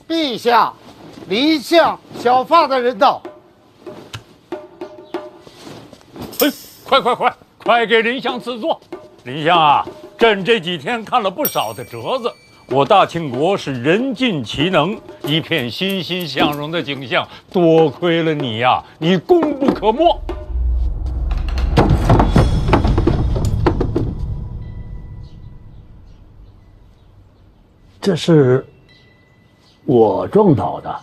陛下，丞相小发的人到。快给丞相赐座。丞相啊，朕这几天看了不少的折子，我大庆国是人尽其能，一片欣欣向荣的景象。多亏了你呀，你功不可没。这是我撞倒的。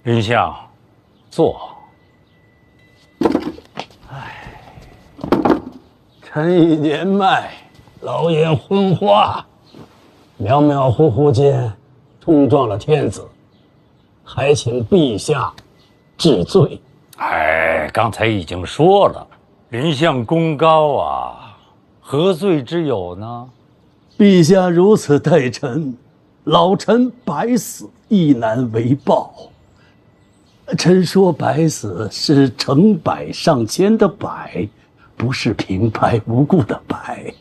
丞相，坐。臣已年迈，老眼昏花，渺渺糊糊间冲撞了天子，还请陛下治罪。刚才已经说了，丞相功高啊，何罪之有呢？陛下如此待臣，老臣百死亦难为报。臣说百死是成百上千的百，不是平白无故的白。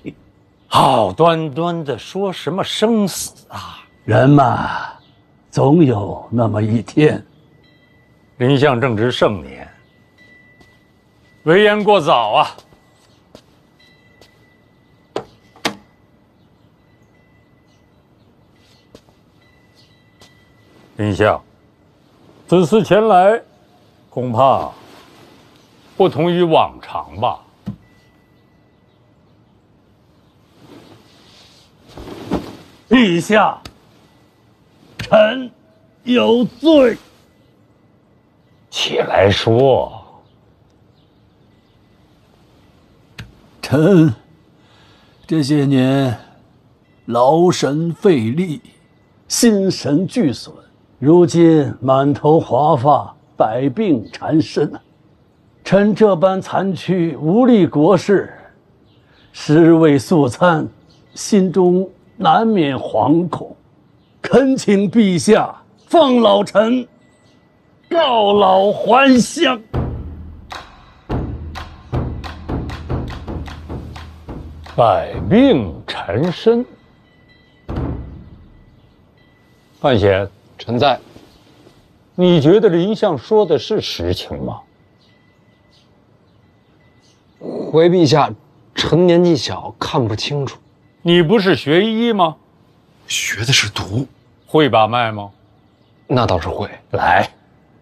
好端端的说什么生死啊！人嘛，总有那么一天。丞相正值盛年，为言过早啊！丞相，此次前来，恐怕不同于往常吧？陛下，臣有罪。起来说。臣这些年劳神费力，心神俱损，如今满头华发，百病缠身。臣这般残躯无力国事，尸位素餐，心中难免惶恐，恳请陛下放老臣告老还乡。百病缠身。范闲，臣在。你觉得丞相说的是实情吗？回陛下，臣年纪小，看不清楚。你不是学医吗？学的是毒，会把脉吗？那倒是会。来，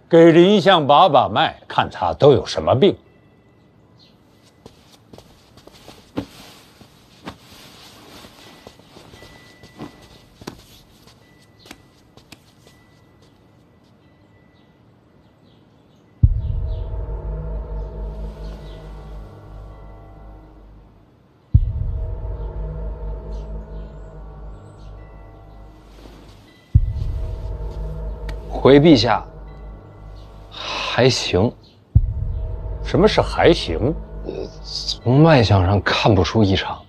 给丞相把把脉，看他都有什么病。回陛下，还行。什么是还行？从脉象上看不出异常。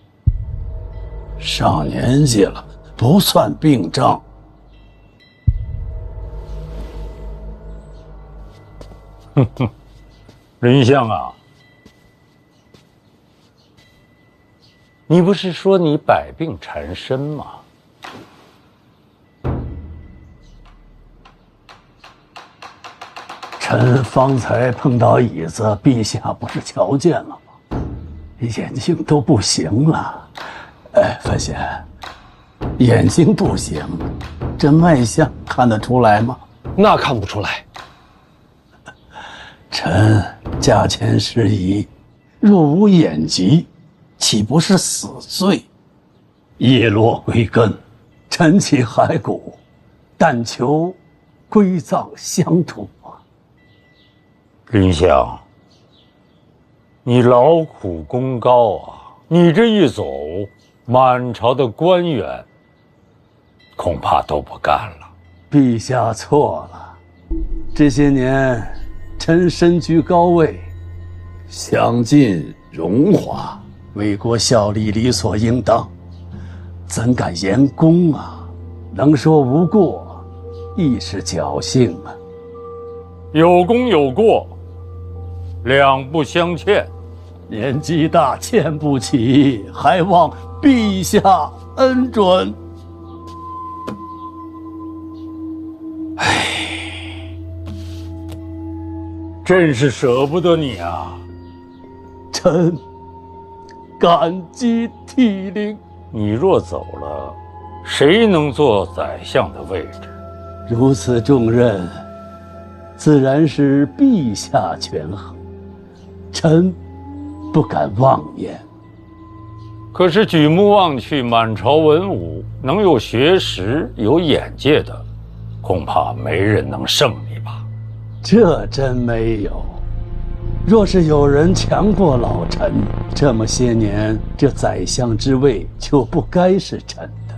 上年纪了，不算病症。丞相啊，你不是说你百病缠身吗？臣方才碰到椅子，陛下不是瞧见了吗？眼睛都不行了。范闲，眼睛不行，这脉象看得出来吗？那看不出来。臣驾前失仪，若无眼疾，岂不是死罪？叶落归根，晨起骸骨，但求归葬乡土。丞相，你劳苦功高啊，你这一走，满朝的官员恐怕都不干了。陛下错了，这些年臣身居高位，享尽荣华，为国效力理所应当，怎敢言功啊？能说无过，亦是侥幸啊。有功有过，两不相欠。年纪大欠不起，还望陛下恩准。真是舍不得你啊！臣感激涕零。你若走了，谁能做宰相的位置？如此重任，自然是陛下权衡，臣不敢妄言。可是举目望去，满朝文武，能有学识、有眼界的，恐怕没人能胜你吧？这真没有。若是有人强过老臣，这么些年，这宰相之位就不该是臣的。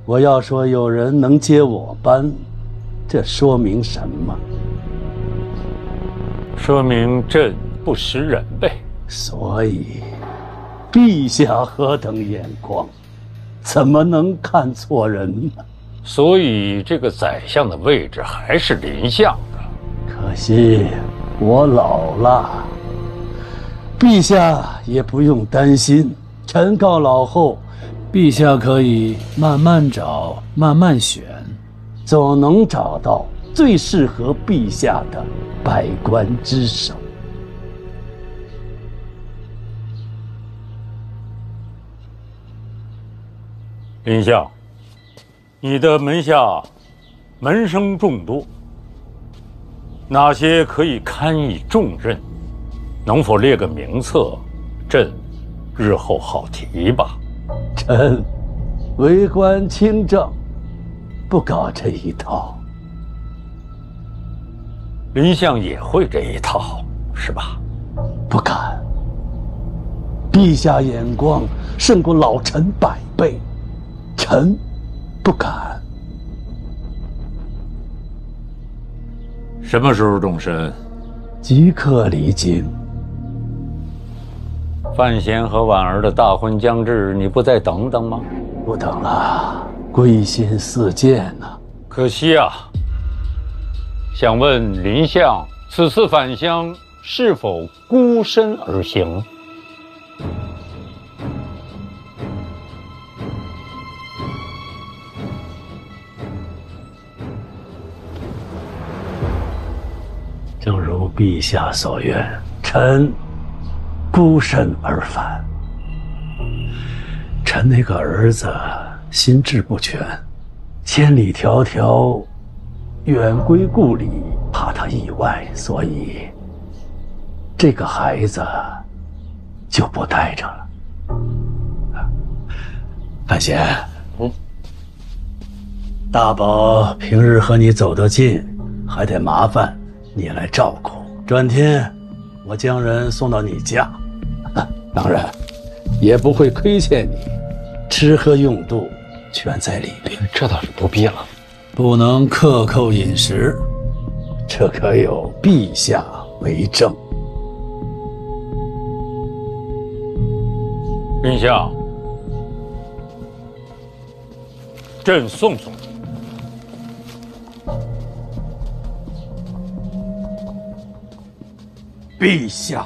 我要说有人能接我班，这说明什么？说明朕不识人呗。所以，陛下何等眼光，怎么能看错人呢？所以这个宰相的位置还是林相的。可惜我老了，陛下也不用担心。臣告老后，陛下可以慢慢找，慢慢选，总能找到最适合陛下的百官之首。林相，你的门下门生众多，哪些可以堪以重任？能否列个名册？朕日后好提吧。臣为官清正，不搞这一套。林相也会这一套，是吧？不敢。陛下眼光胜过老臣100倍，臣不敢。什么时候动身？即刻离京。范闲和婉儿的大婚将至，你不再等等吗？不等了，归心似箭呐。可惜啊。想问林相，此次返乡是否孤身而行？正如陛下所愿，臣孤身而返。臣那个儿子心智不全，千里迢迢远归故里，怕他意外，所以这个孩子就不带着了。范闲，大宝平日和你走得近，还得麻烦你来照顾。转天我将人送到你家，当然也不会亏欠你，吃喝用度全在里边。这倒是不必了。不能克扣饮食，这可有陛下为证。林相，朕送送你。陛下，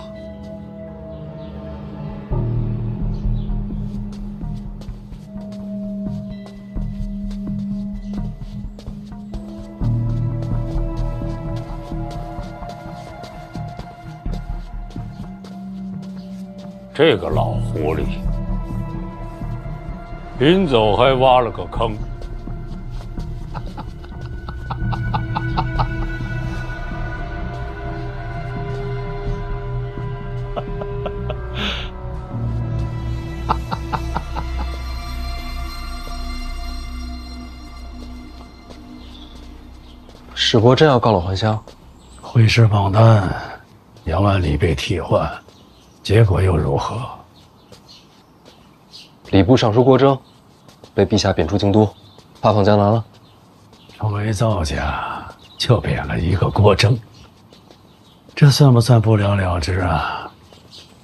这个老狐狸，临走还挖了个坑。史国真要告老还乡？会师榜单，杨万里被替换，结果又如何？礼部尚书郭征被陛下贬出京都，发放江南了。成为造假，就贬了一个郭征，这算不算不了了之啊？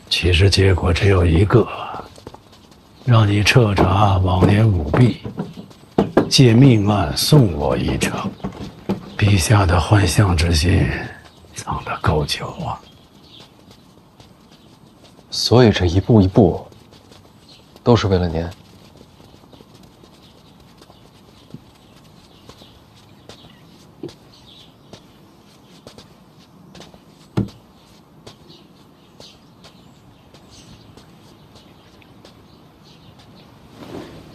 其实结果只有一个，让你彻查往年舞弊，借命案送我一程。陛下的幻象之心藏得够久啊！所以这一步一步，都是为了您。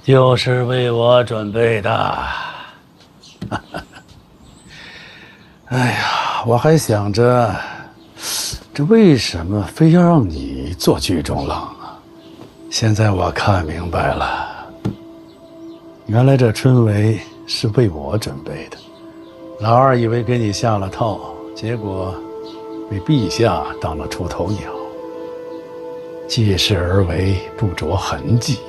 就是为我准备的。哎呀，我还想着，这为什么非要让你做剧中郎啊？现在我看明白了，原来这春闱是为我准备的。老二以为给你下了套，结果被陛下当了出头鸟，借势而为，不着痕迹。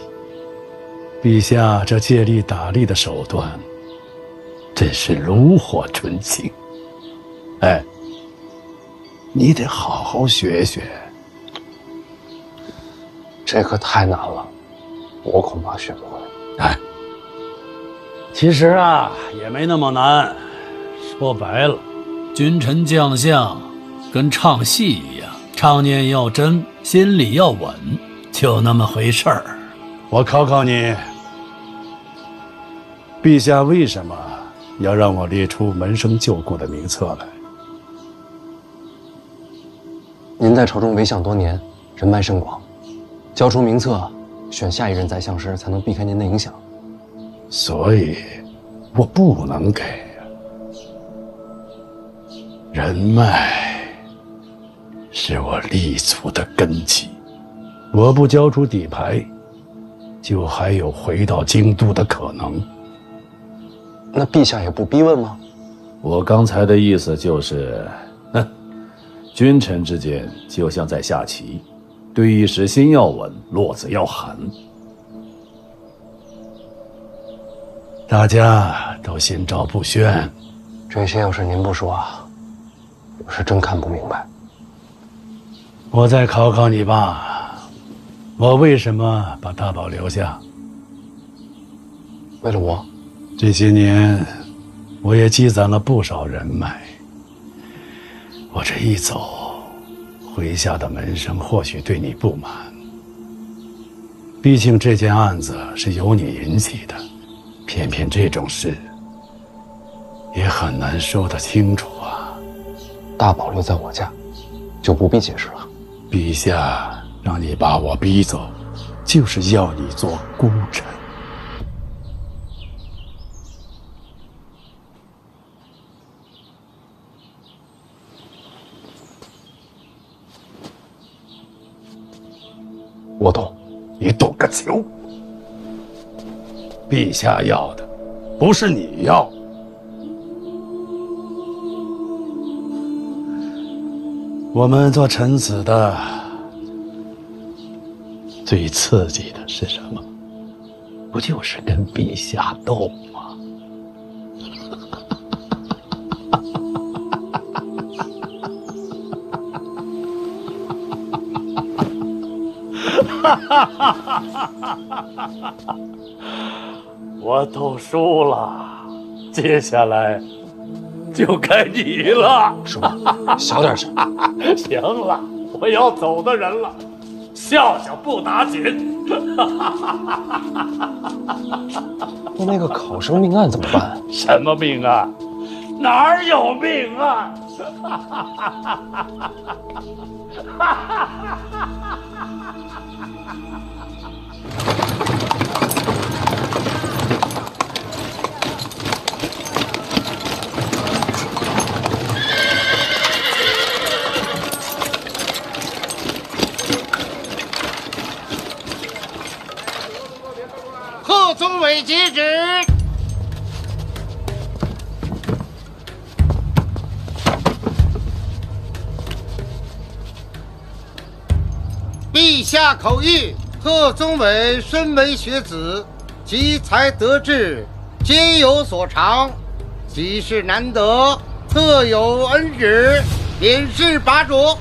陛下这借力打力的手段，真是炉火纯青。哎，你得好好学学。这可太难了，我恐怕学不会。哎，其实啊，也没那么难。说白了，君臣将相跟唱戏一样，唱念要真，心里要稳，就那么回事儿。我考考你，陛下为什么要让我列出门生旧故的名册来？您在朝中为相多年，人脉甚广，交出名册，选下一任宰相时才能避开您的影响。所以，我不能给。人脉是我立足的根基，我不交出底牌，就还有回到京都的可能。那陛下也不逼问吗？我刚才的意思就是，君臣之间就像在下棋，对弈时心要稳，落子要狠。大家都心照不宣。这些要是您不说，我是真看不明白。我再考考你吧，我为什么把大宝留下？为了我。这些年，我也积攒了不少人脉。我这一走，麾下的门生或许对你不满。毕竟这件案子是由你引起的，偏偏这种事也很难说得清楚啊。大宝留在我家，就不必解释了。陛下让你把我逼走，就是要你做孤臣。我懂。你懂个球！陛下要的不是你要。我们做臣子的最刺激的是什么？不就是跟陛下斗吗？我斗输了，接下来就该你了。叔，小点声。行了，我要走的人了，笑笑不打紧。那个考生命案怎么办？什么命案？哪儿有命案？贺宗纬接旨。陛下口谕：贺宗纬身为学子，集才得志，皆有所长，喜事难得，特有恩旨，免试拔擢，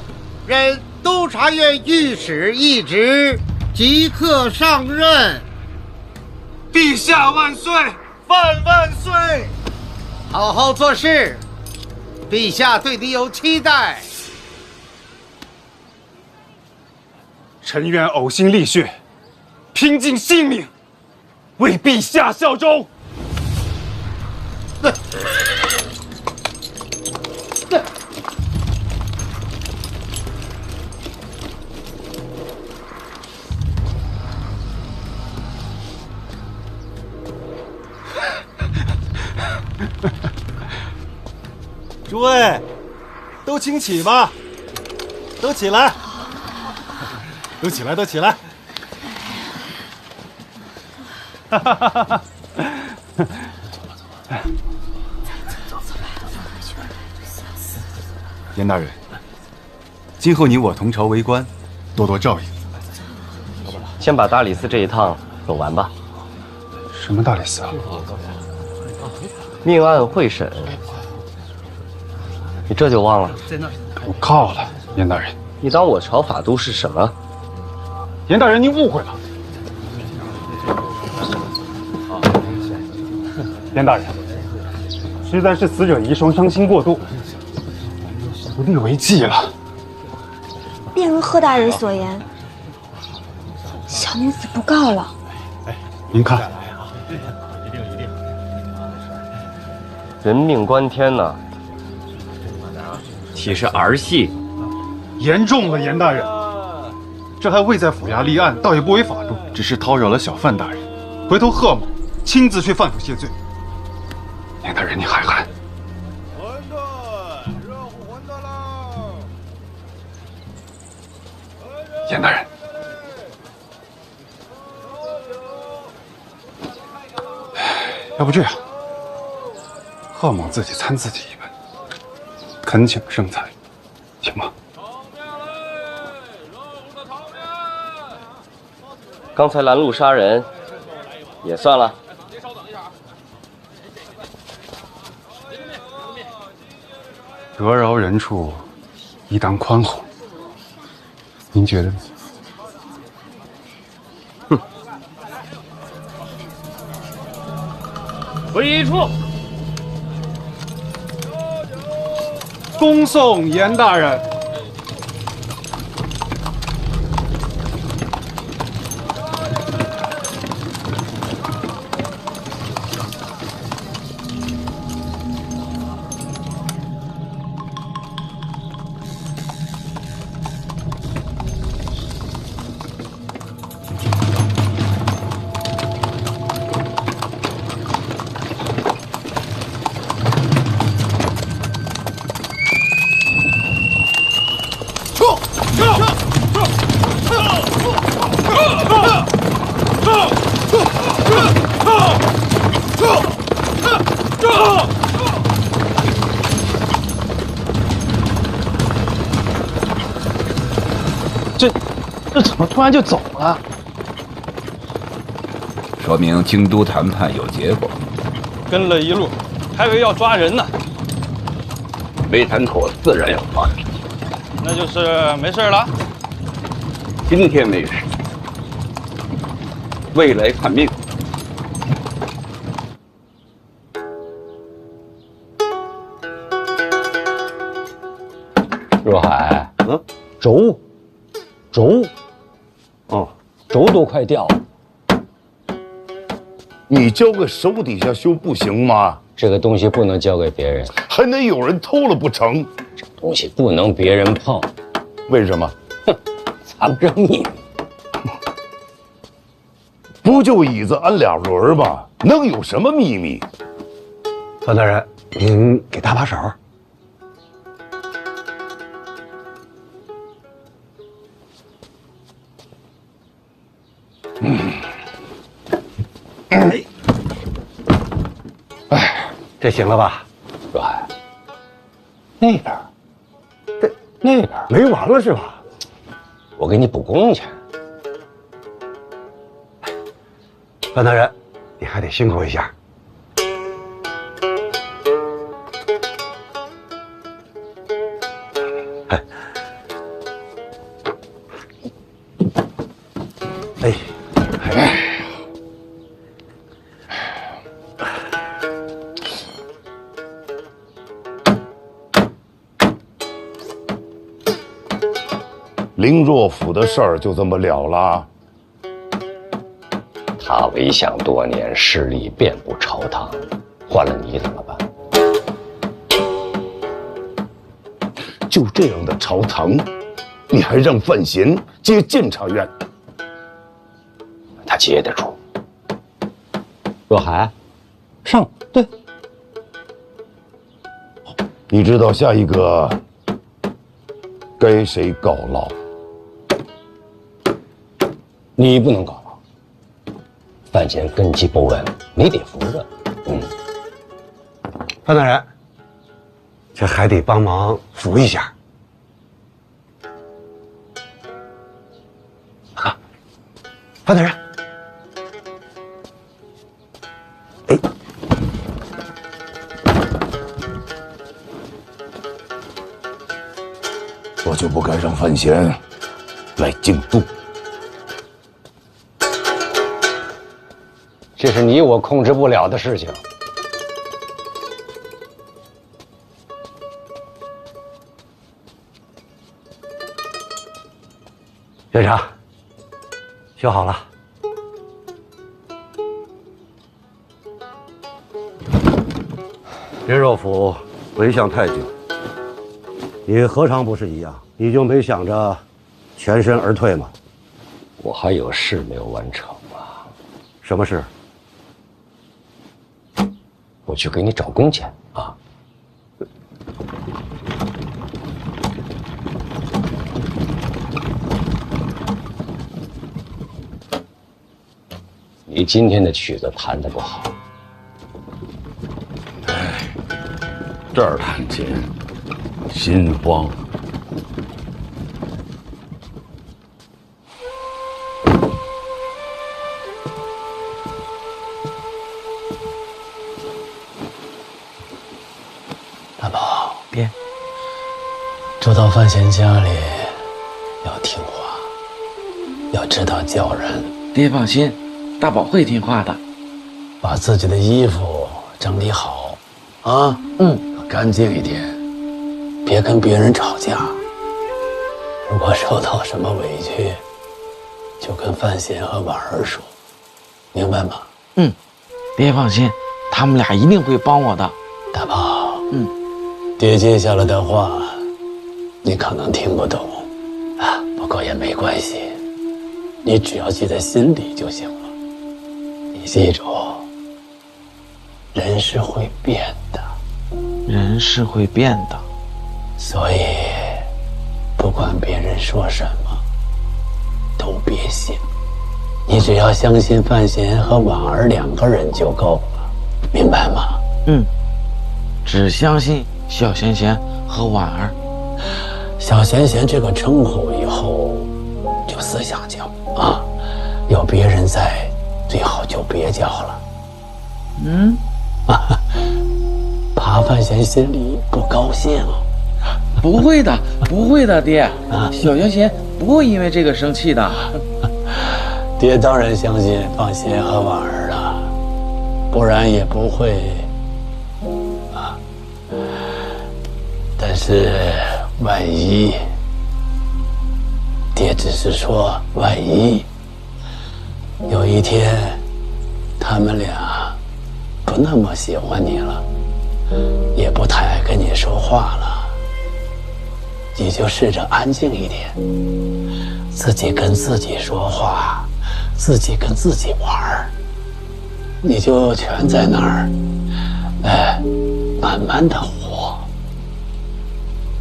任督察院御史一职，即刻上任。陛下万岁！万万岁！好好做事，陛下对你有期待。臣愿呕心沥血，拼尽性命，为陛下效忠。诸位，都请起吧，都起来，都起来，都起来。哈哈哈哈！严大人，今后你我同朝为官，多多照应。先把大理寺这一趟走完吧。什么大理寺啊？命案会审，你这就忘了？我靠了，严大人。你当我朝法都是什么？严大人，您误会了。严大人，实在是死者遗孀伤心过度，不力为继了。便如贺大人所言，小女子不告了。您看，人命关天呐，岂是儿戏？严重了，严大人。这还未在府衙立案，倒也不违法度，只是叨扰了小范大人。回头贺某亲自去范府谢罪。严大人，你海涵。馄饨，热乎馄饨喽！严大人，要不这样，贺某自己参自己一本，恳请圣裁，行吗？刚才拦路杀人，也算了。得饶人处，宜当宽宏。您觉得呢？哼！会议处，恭送严大人。这怎么突然就走了？说明京都谈判有结果。跟了一路，还以为要抓人呢。没谈妥，自然要抓人。那就是没事了。今天没事，未来看命。若海，轴，轴都快掉了。你交给手底下修不行吗？这个东西不能交给别人，还得有人偷了不成？这东西不能别人碰。为什么？哼，藏着秘密。不就椅子安俩轮吗？能有什么秘密？范大人，您给搭把手。这行了吧？若海，那边，那边没完了是吧？我给你补工去。范大人，你还得辛苦一下。林若甫的事儿就这么了了？他为相多年，势力遍布朝堂，换了你怎么办？就这样的朝堂，你还让范闲接监察院？他接得住。若海，上。对。你知道下一个该谁告老？你不能告老，范闲根基不稳，你得扶着。范大人，这还得帮忙扶一下。范大人，我就不该让范闲来京都。这是你我控制不了的事情。院长，修好了。林若甫为相太久，你何尝不是一样？你就没想着全身而退吗？我还有事没有完成啊。什么事？我去给你找工钱啊。你今天的曲子弹得不好。这儿弹琴，心慌。大宝，别。住到范闲家里，要听话，要知道叫人。爹放心，大宝会听话的。把自己的衣服整理好，啊，干净一点，别跟别人吵架。如果受到什么委屈，就跟范闲和婉儿说，明白吗？爹放心，他们俩一定会帮我的。大宝，爹接下来的话，你可能听不懂，啊，不过也没关系，你只要记在心里就行了。你记住，人是会变的，人是会变的，所以不管别人说什么，都别信。你只要相信范闲和婉儿两个人就够了，明白吗？只相信小贤贤和婉儿。小贤贤这个称呼以后就私下叫啊，有别人在，最好就别叫了。怕范闲心里不高兴。不会的，不会的，爹。小贤贤不会因为这个生气的。爹当然相信范闲和婉儿了，不然也不会啊。但是万一，爹只是说万一，有一天他们俩不那么喜欢你了，也不太爱跟你说话了，你就试着安静一点，自己跟自己说话，自己跟自己玩儿，你就全在那儿，慢慢的活，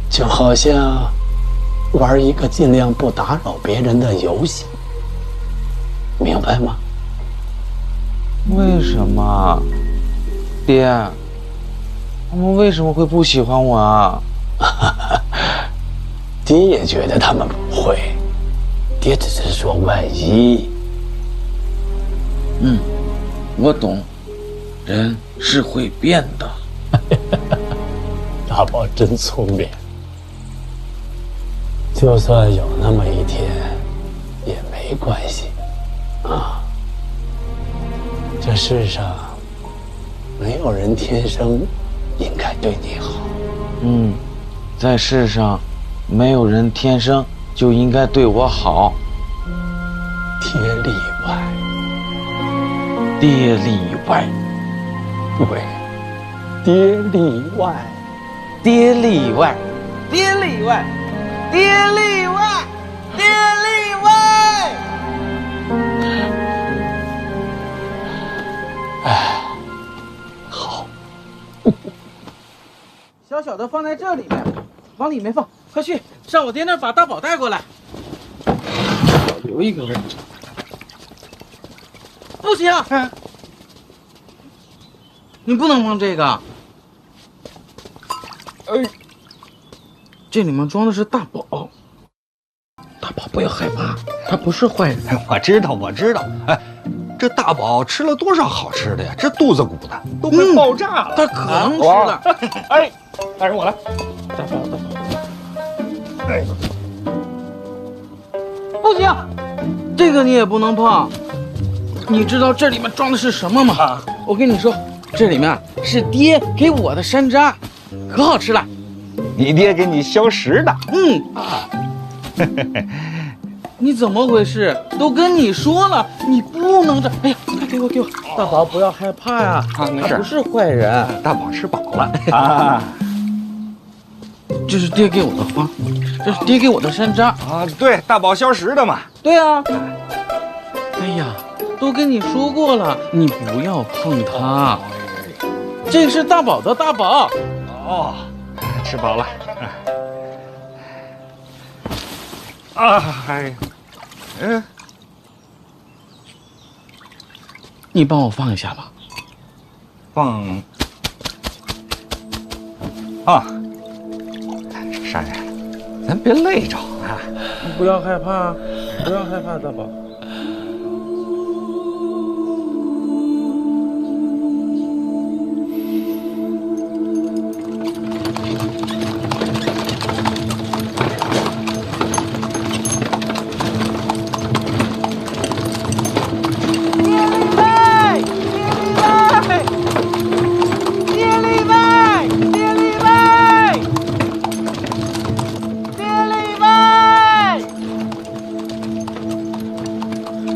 就好像玩一个尽量不打扰别人的游戏，明白吗？为什么，爹？他们为什么会不喜欢我啊？爹也觉得他们不会，爹只是说万一。我懂，人是会变的。大宝真聪明，就算有那么一天，也没关系啊。这世上没有人天生应该对你好。在世上，没有人天生就应该对我好。爹例外，爹例外，对，爹例外，爹例外，爹例外，爹例外，爹例外。哎，好。小小的放在这里面，往里面放。快去上我爹那儿把大宝带过来。留一个位置。不行，你不能放这个。这里面装的是大宝。大宝不要害怕，他不是坏人。我知道，我知道。哎，这大宝吃了多少好吃的呀？这肚子鼓的都快爆炸了。他可能吃了。哎，大人我来。大宝。哎，不行，这个你也不能碰。你知道这里面装的是什么吗？我跟你说，这里面是爹给我的山楂，可好吃了。你爹给你消食的。你怎么回事？都跟你说了，你不能这。哎呀，快给我！大宝不要害怕呀，没事，他不是坏人。大宝吃饱了啊。这是爹给我的花，这是爹给我的山楂啊。对，大宝消食的嘛。对啊。哎呀，都跟你说过了，你不要碰它。这是大宝的大宝。哦，吃饱了。哎，你帮我放一下吧。放。啊，山人，咱别累着啊！你不要害怕，不要害怕，大宝。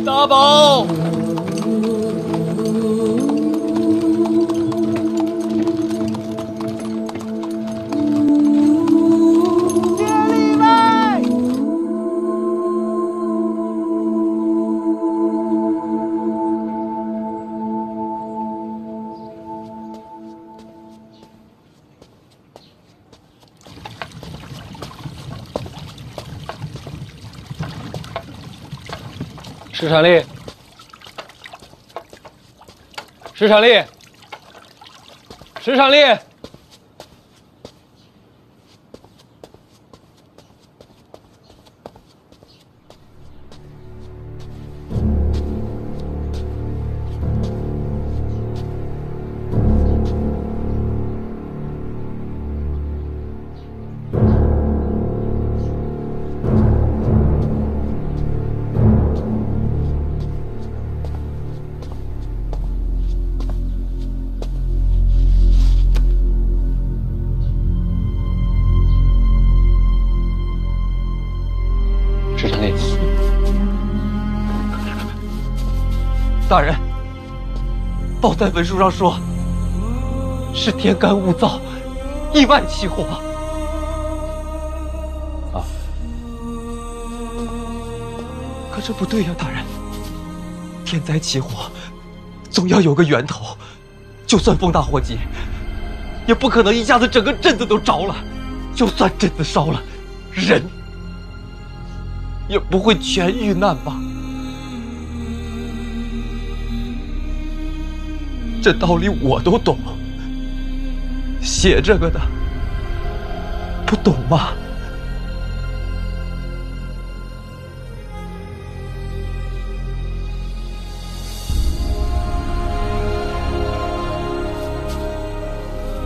大宝，石场力，石场力，石场力。大人，报在文书上说，是天干物燥，意外起火。啊！可这不对呀，大人。天灾起火，总要有个源头。就算风大火急，也不可能一下子整个镇子都着了。就算镇子烧了，人也不会全遇难吧？这道理我都懂，写这个的不懂吗？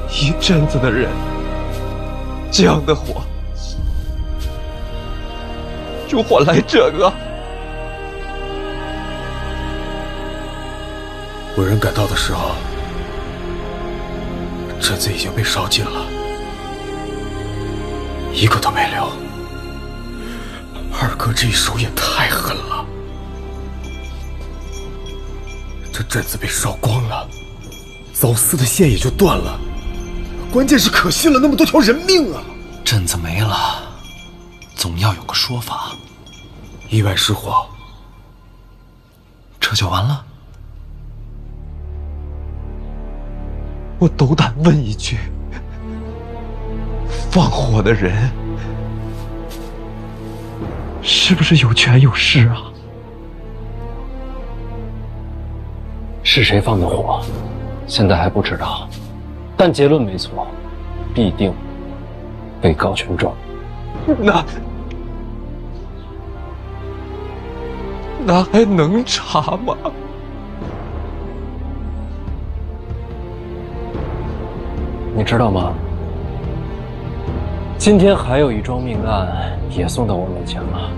一镇子的人，这样的火，就换来这个。我人赶到的时候，镇子已经被烧尽了，一个都没留。二哥这一手也太狠了，这镇子被烧光了，走私的线也就断了，关键是可惜了那么多条人命啊！镇子没了，总要有个说法。意外失火，这就完了？我斗胆问一句，放火的人是不是有权有势啊？是谁放的火，现在还不知道，但结论没错，必定被告全状。那还能查吗？你知道吗？今天还有一桩命案也送到我面前了，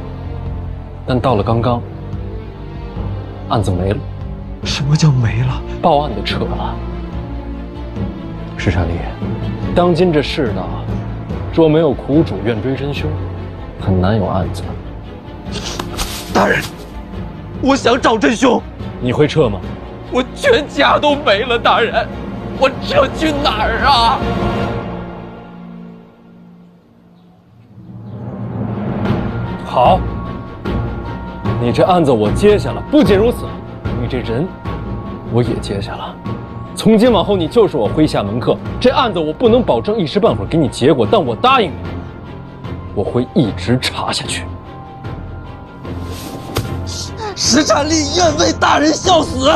但到了刚刚，案子没了。什么叫没了？报案的撤了。石山丽，当今这世道，若没有苦主愿追真凶，很难有案子。大人，我想找真凶。你会撤吗？我全家都没了，大人，我撤去哪儿啊？好，你这案子我接下了。不仅如此，你这人我也接下了。从今往后，你就是我麾下门客。这案子我不能保证一时半会儿给你结果，但我答应你，我会一直查下去。石占力愿为大人效死。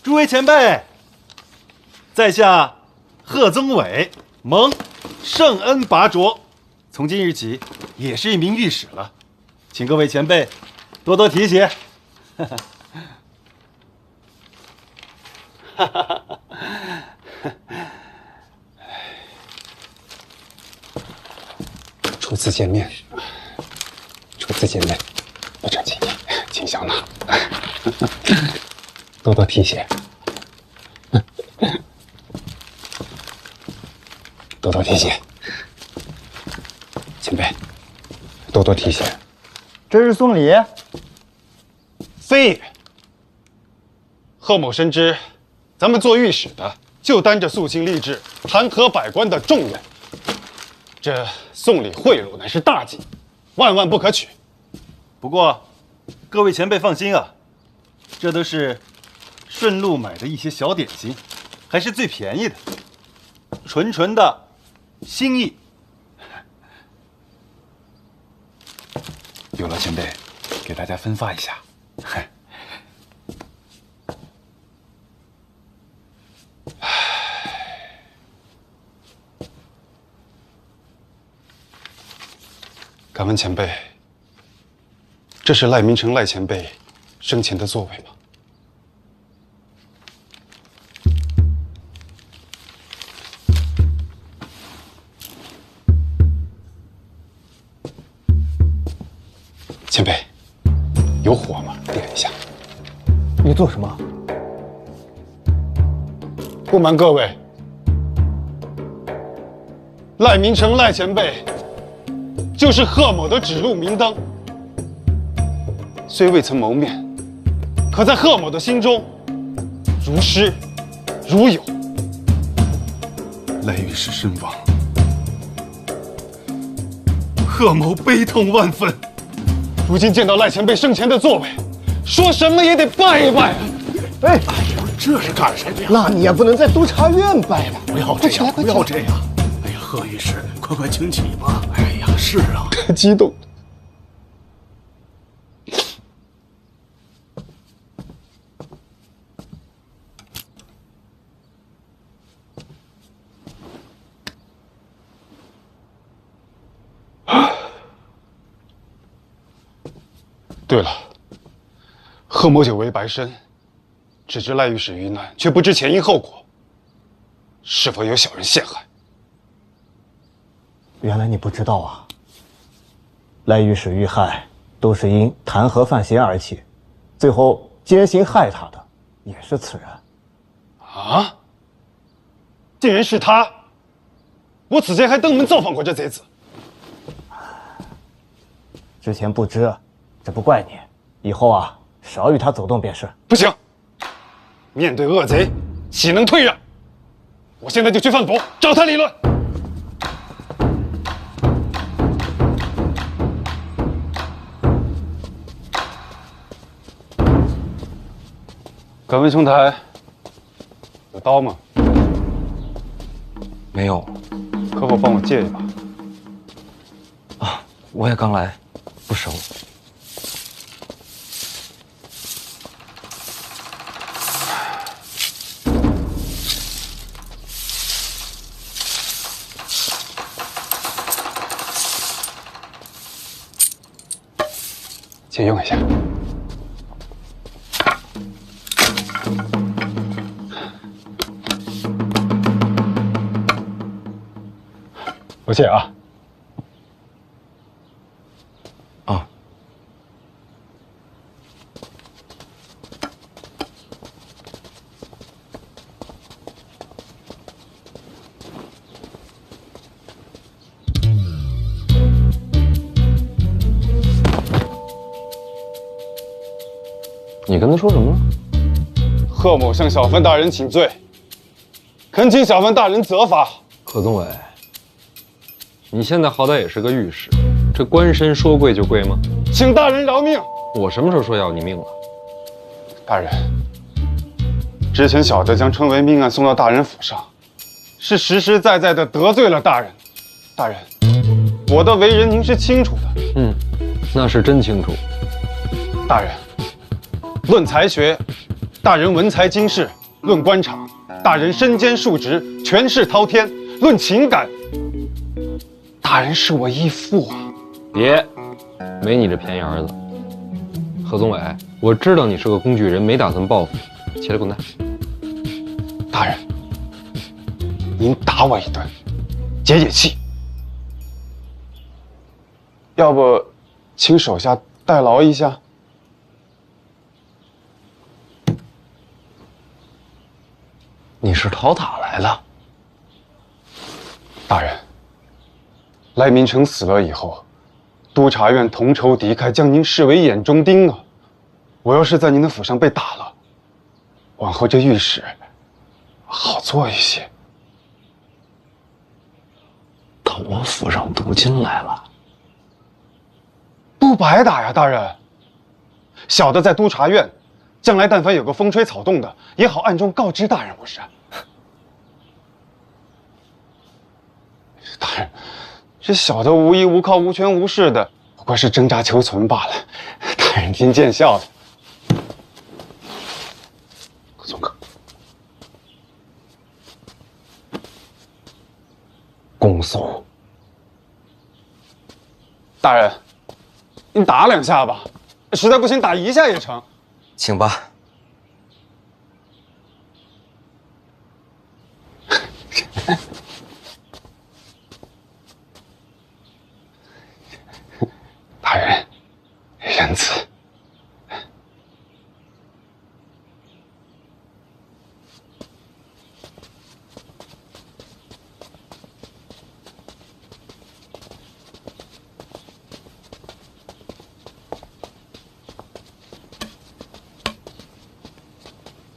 诸位前辈，在下贺宗纬蒙圣恩拔擢，从今日起也是一名御史了，请各位前辈多多提携。初次见面，不成敬意，请笑纳，多多提携。多多提携，前辈，多多提携。这是送礼？非也。贺某深知，咱们做御史的就担着肃清吏治、弹劾百官的重任，这送礼贿赂乃是大忌，万万不可取。不过，各位前辈放心啊，这都是顺路买的一些小点心，还是最便宜的，纯的心意。有劳前辈给大家分发一下。敢问前辈，这是赖明成赖前辈生前的座位吗？前辈，有火吗？点一下。你做什么？不瞒各位，赖明成赖前辈就是贺某的指路明灯。虽未曾谋面，可在贺某的心中，如师如友。赖御史身亡，贺某悲痛万分。如今见到赖前辈生前的座位，说什么也得拜一拜啊！哎呦，这是干什么呀？那你也不能在督察院拜吧？不要这样，不要这样！哎呀，贺御史，快请起吧！哎呀，是啊，太激动。对了，贺某久为白身，只知赖御史遇难，却不知前因后果，是否有小人陷害？原来你不知道啊！赖御史遇害，都是因弹劾范闲而起，最后奸行害他的也是此人。啊！竟然是他！我此前还登门造访过这贼子。之前不知，这不怪你。以后啊，少与他走动便是。不行，面对恶贼，岂能退让？我现在就去范府找他理论。敢问兄台，有刀吗？没有。可否帮我借一把？啊，我也刚来，不熟。借用一下。不谢啊。啊。你跟他说什么了？贺某向小范大人请罪，恳请小范大人责罚。贺宗纬，你现在好歹也是个御史，这官绅说跪就跪吗？请大人饶命！我什么时候说要你命了？大人，之前小的将春闱命案送到大人府上，是实实在在的得罪了大人。大人，我的为人您是清楚的。嗯，那是真清楚。大人，论才学，大人文才经世；论官场，大人身兼数职，权势滔天；论情感，大人是我义父啊！别，没你这便宜儿子。贺宗纬，我知道你是个工具人，没打算报复，起来滚蛋！大人，您打我一顿，解解气。要不，请手下代劳一下。你是讨打来的？大人，赖明成死了以后，督察院同仇敌忾，将您视为眼中钉啊！我要是在您的府上被打了，往后这御史好做一些。到我府上镀金来了，不白打呀，大人。小的在督察院，将来但凡有个风吹草动的，也好暗中告知大人不是？大人，这小的无依无靠、无权无势的，不过是挣扎求存罢了。大人您见笑的。宗哥，恭送。大人，您打2下吧，实在不行打1下也成。请吧。大人，仁慈。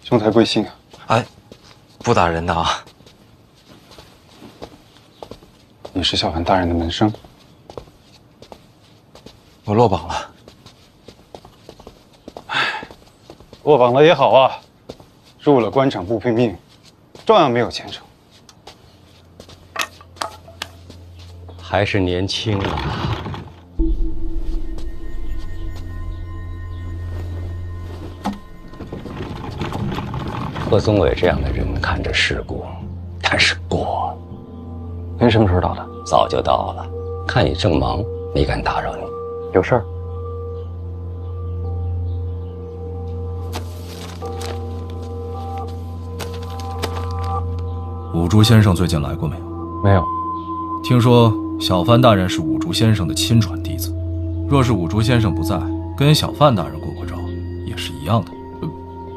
兄台贵姓啊？哎，不打人的啊。你是小范大人的门生？我落榜了。落榜了也好啊，入了官场不拼命，照样没有前程。还是年轻啊。贺宗纬这样的人看着世故，但是过。您什么时候到的？早就到了，看你正忙，没敢打扰你。有事儿？五竹先生最近来过没有？没有。听说小范大人是五竹先生的亲传弟子，若是五竹先生不在，跟小范大人过过招，也是一样的。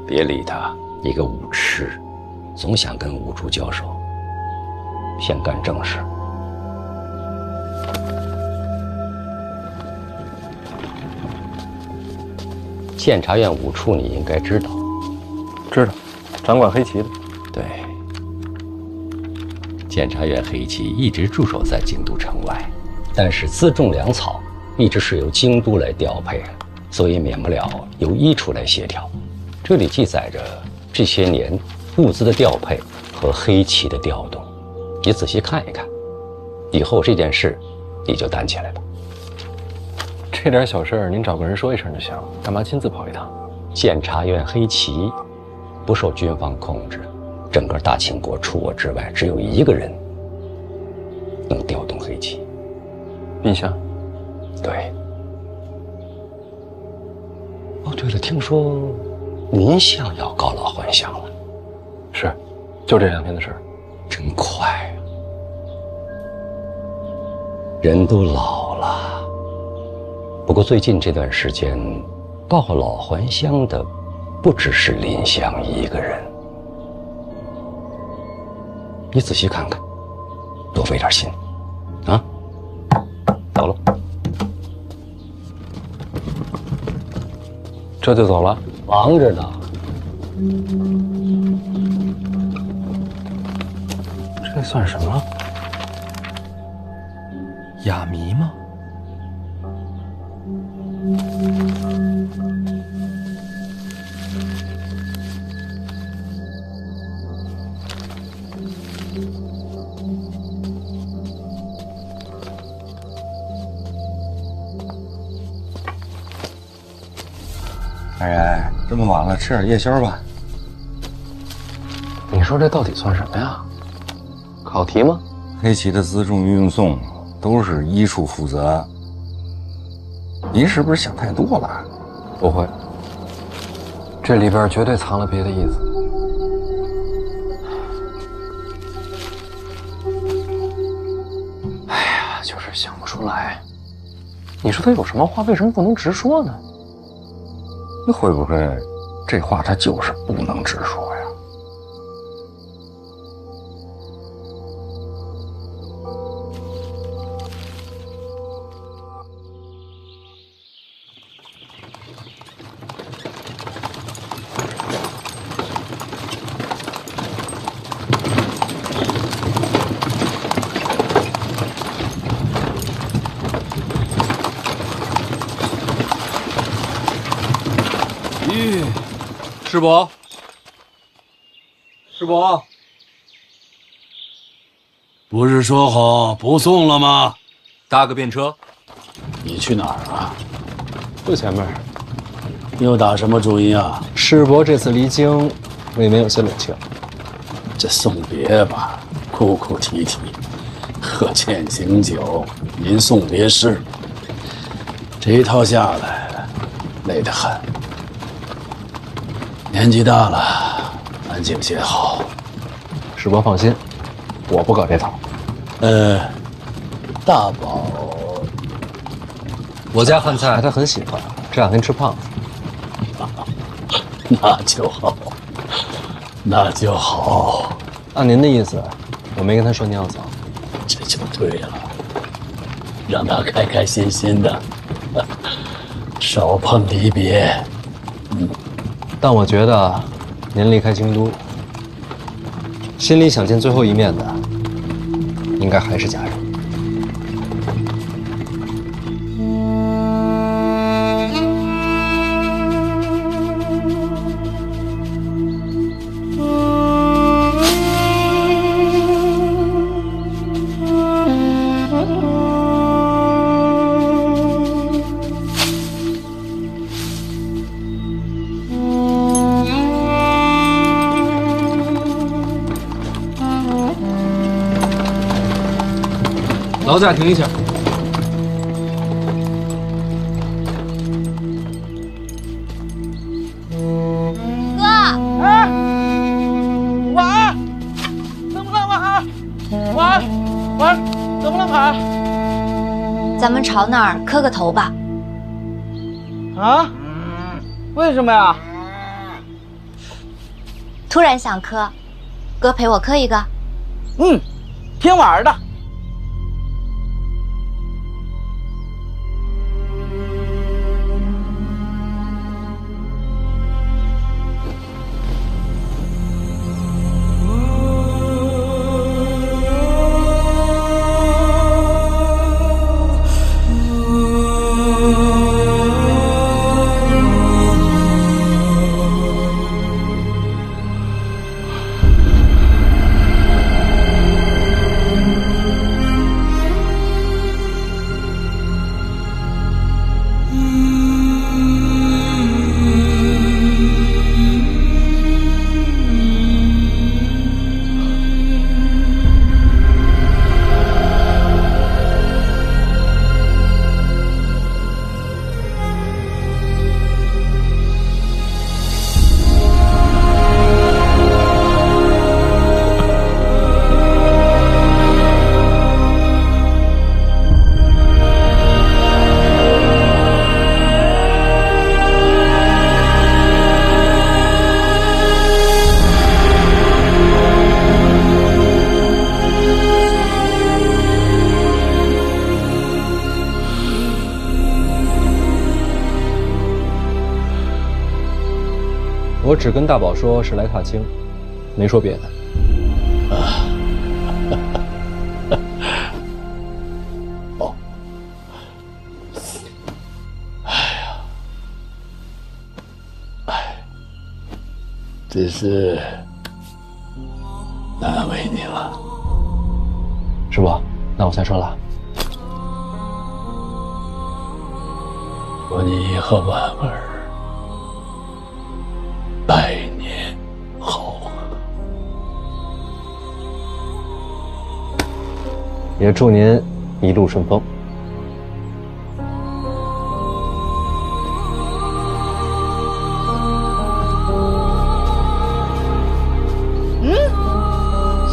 别理他，一个武痴，总想跟五竹交手。先干正事。监察院五处你应该知道。知道，掌管黑旗的。对。监察院黑旗一直驻守在京都城外，但是辎重粮草一直是由京都来调配，所以免不了由一处来协调。这里记载着这些年物资的调配和黑旗的调动，你仔细看一看，以后这件事你就担起来吧。这点小事您找个人说一声就行，干嘛亲自跑一趟？监察院黑旗不受军方控制，整个大清国除我之外，只有一个人能调动黑旗。陛下。对。哦，对了，听说您相要告老还乡了。是，就这2天的事儿。真快啊！人都老了。不过最近这段时间，告老还乡的不只是林香一个人。你仔细看看，多费点心，啊！走了。这就走了？忙着呢。这算什么？哑谜吗？大人，这么晚了，吃点夜宵吧。你说这到底算什么呀？考题吗？黑旗的辎重运送都是一处负责。您是不是想太多了？不会，这里边绝对藏了别的意思。哎呀，就是想不出来。你说他有什么话，为什么不能直说呢？那会不会这话他就是不能直说呀？师伯，师伯，不是说好不送了吗？搭个便车。你去哪儿啊？就前面。你又打什么主意啊？师伯这次离京，未免有些冷清。这送别吧，哭哭啼啼，喝践行酒，吟送别诗，这一套下来，累得很。年纪大了，安静些好。师伯放心，我不搞这套。大宝，我家饭菜他很喜欢，这2天吃胖了。那就好，那就好。按您的意思，我没跟他说你要走，这就对了，让他开开心心的，少碰离别。但我觉得，您离开京都，心里想见最后一面的，应该还是家人。劳驾停一下。哥，哎，晚安，能不能晚咱们朝那儿磕个头吧。啊？为什么呀？突然想磕，哥陪我磕一个。嗯，挺玩的。我只跟大宝说是来踏青，没说别的。哦，真是难为你了，师傅，那我先说了。祝你和婉儿百年好合，也祝您一路顺风。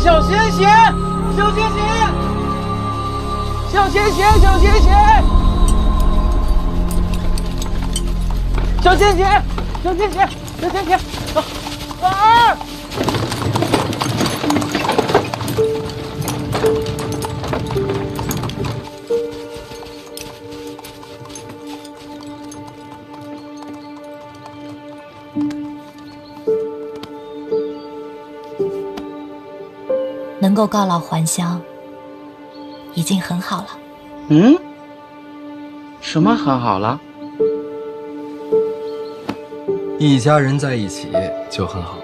小贤贤，小贤贤，小贤贤，小贤贤，小贤贤，小贤贤，小贤贤，婉儿。能够告老还乡，已经很好了。嗯？什么很好了？一家人在一起就很好。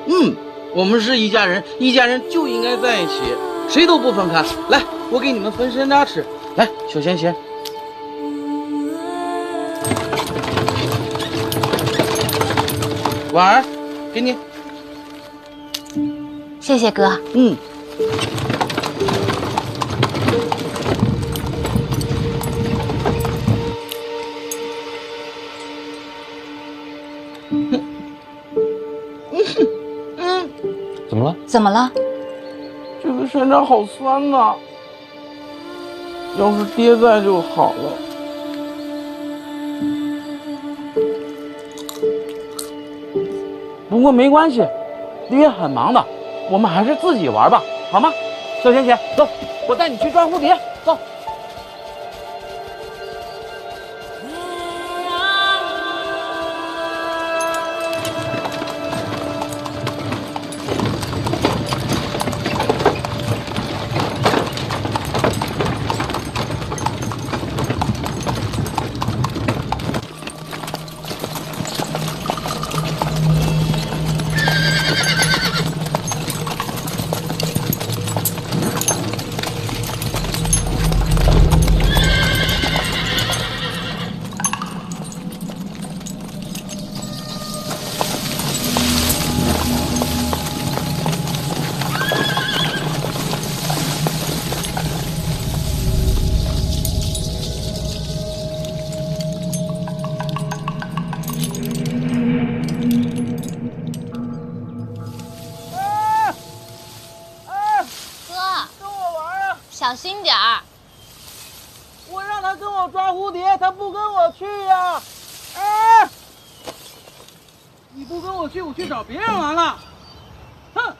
嗯，我们是一家人，一家人就应该在一起，谁都不分开。来，我给你们分山楂吃。来，小贤贤。婉儿，给你。谢谢哥。嗯。怎么了？怎么了？这个山楂好酸呐，要是爹在就好了。不过没关系，爹很忙的，我们还是自己玩吧，好吗？小贤贤，走，我带你去抓蝴蝶，走。去呀？哎！你不跟我去，我去找别人玩了。哼！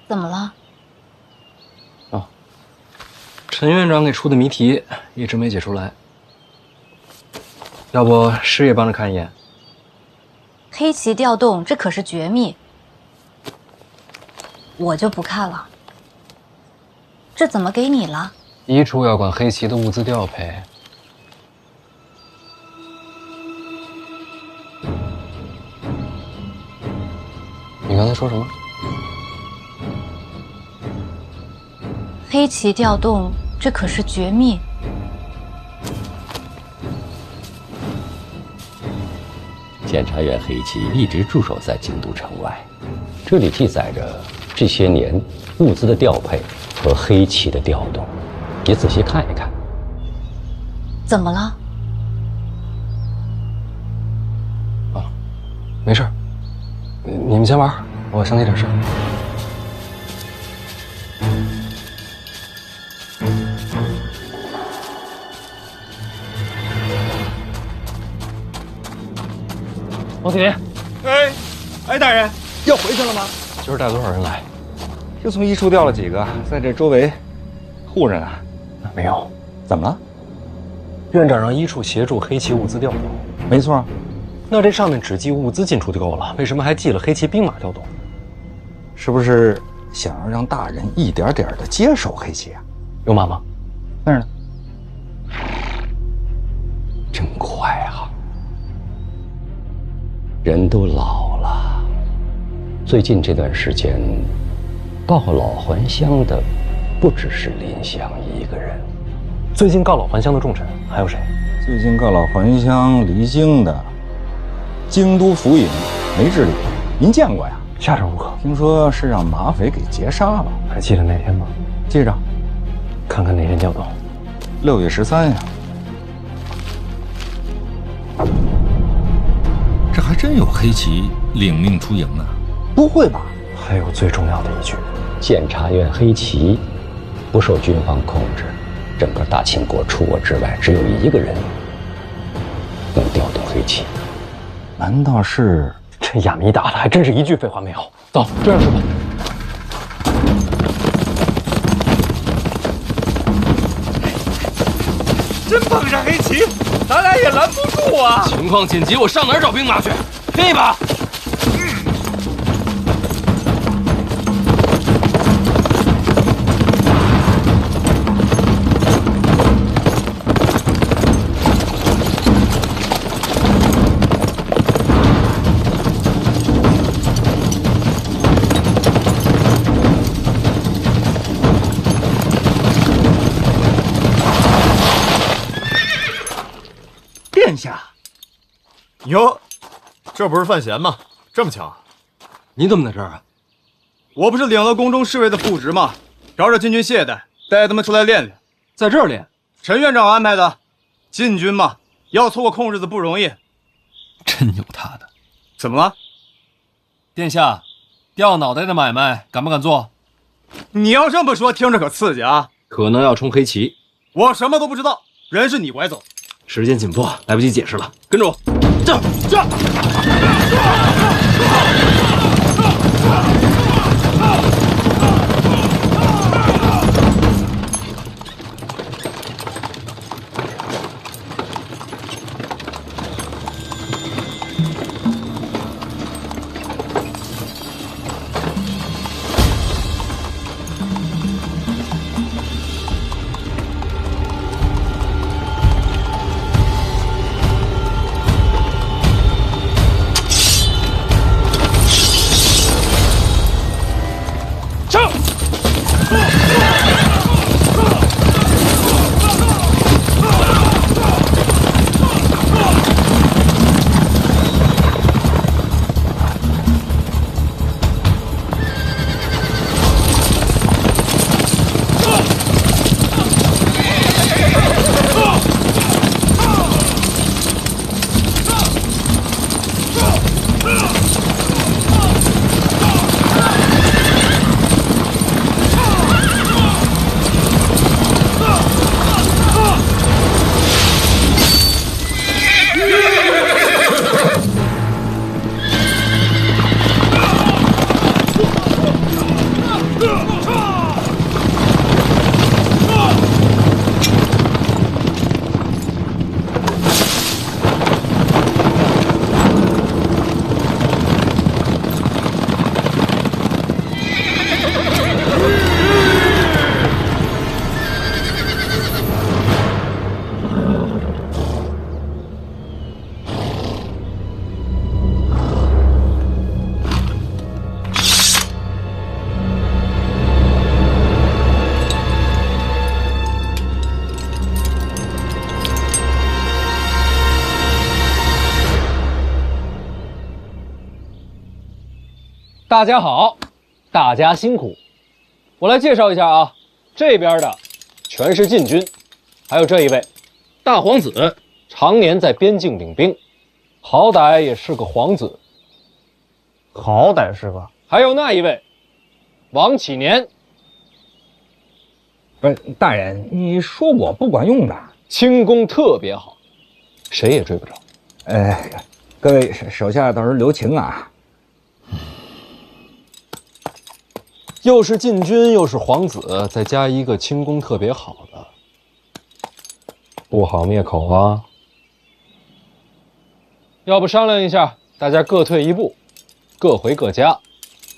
怎么了？陈院长给出的谜题一直没解出来，要不师爷帮着看一眼？黑旗调动，这可是绝密，我就不看了。这怎么给你了？一处要管黑旗的物资调配。你刚才说什么？黑旗调动，这可是绝密。检察院黑旗一直驻守在京都城外，这里记载着这些年物资的调配和黑旗的调动，你仔细看一看。怎么了？没事，你们先玩，我想起点事儿。王铁林，哎，大人，要回去了吗？今儿带多少人来？就从一处调了几个，在这周围护着呢。没有，怎么了？院长让一处协助黑旗物资调动。没错。那这上面只记物资进出就够了，为什么还记了黑旗兵马调动？是不是想要让大人一点点的接手黑旗啊？有马吗？那儿呢。真快啊！人都老了，最近这段时间，告老还乡的不只是林香一个人。最近告老还乡的重臣还有谁？最近告老还乡离京的，京都府尹梅志礼，您见过呀？下场如何？听说是让马匪给劫杀了。还记得那天吗？记着。看看哪天调动？6月13呀。这还真有黑旗领命出营呢？不会吧？还有最重要的一句：检察院黑旗不受军方控制，整个大清国除我之外，只有一个人能调动黑旗。难道是？这哑谜打的还真是一句废话没有。走，这样去吧。真碰上黑旗，咱俩也拦不住啊！情况紧急，我上哪儿找兵马去？飞吧！殿下，哟，这不是范闲吗？这么巧，你怎么在这儿啊？我不是领了宫中侍卫的副职吗？找找禁军懈怠，带他们出来练练。在这儿练？陈院长安排的。禁军嘛，要凑个空日子不容易。真有他的。怎么了？殿下，掉脑袋的买卖敢不敢做？你要这么说，听着可刺激啊！可能要冲黑旗。我什么都不知道，人是你拐走。时间紧迫，来不及解释了，跟着我。这。大家好，大家辛苦。我来介绍一下啊，这边的全是禁军，还有这一位大皇子，常年在边境领兵，好歹也是个皇子。好歹是个。还有那一位王启年。不是大人，你说我不管用的，轻功特别好，谁也追不着。各位手下到时候留情啊。又是禁军，又是皇子，再加一个轻功特别好的，不好灭口啊！要不商量一下，大家各退一步，各回各家。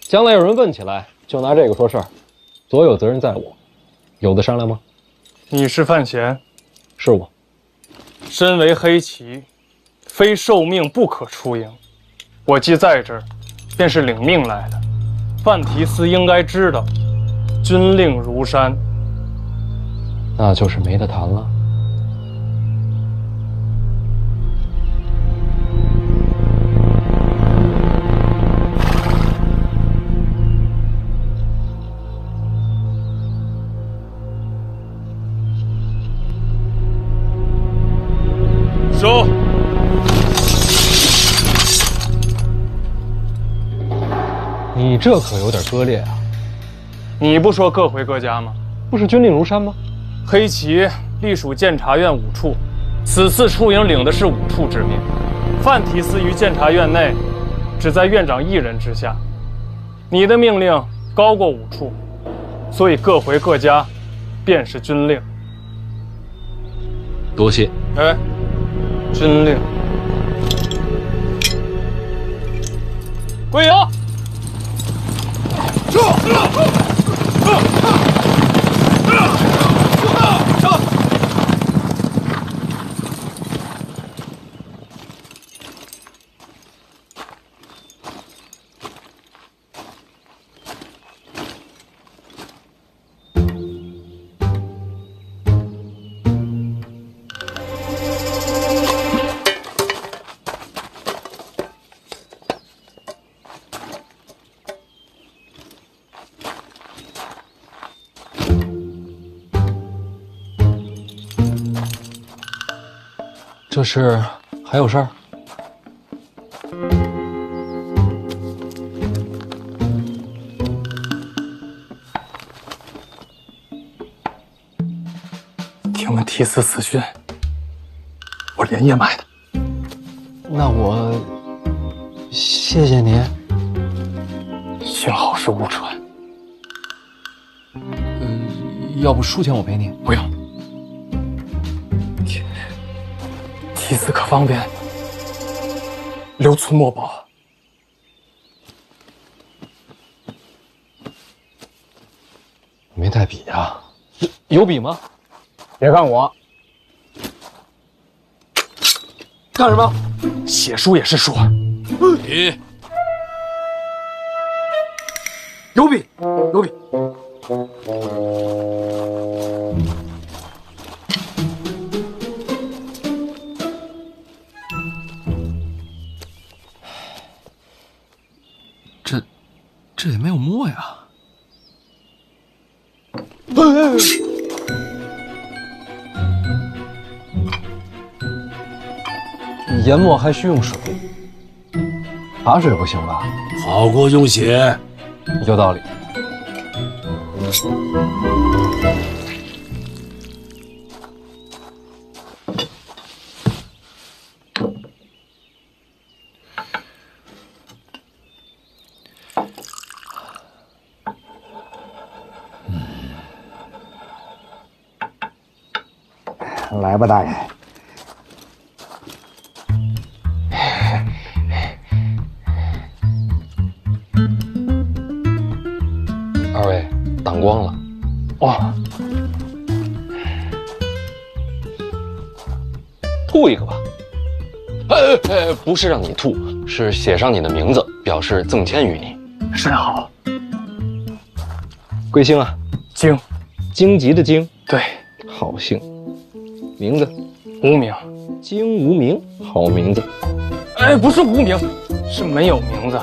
将来有人问起来，就拿这个说事儿，所有责任在我。有的商量吗？你是范闲，是我。身为黑旗，非受命不可出营。我既在这儿，便是领命来的。范提斯应该知道，军令如山。那就是没得谈了。收。你这可有点割裂啊！你不说各回各家吗？不是军令如山吗？黑旗隶属监察院5处，此次出营领的是5处之命。范提斯于监察院内，只在院长1人之下。你的命令高过5处，所以各回各家，便是军令。多谢。哎，军令。归营。这是还有事儿？听闻提斯死讯，我连夜买的。那我谢谢您。幸好是误传。要不输钱我赔你？不用。提斯可方便留存墨宝。没带笔啊？有笔吗？别看我。干什么？写书也是书。笔。有笔，有笔。这也没有墨呀。研墨还需用水，茶水不行吧？好过用血。有道理。来吧，大人。二位挡光了。哦，吐一个吧。不是让你吐，是写上你的名字，表示赠签于你。甚好。贵姓啊？荆，荆棘的荆。对，好姓。名字？无名。荆无名，好名字。哎，不是无名，是没有名字。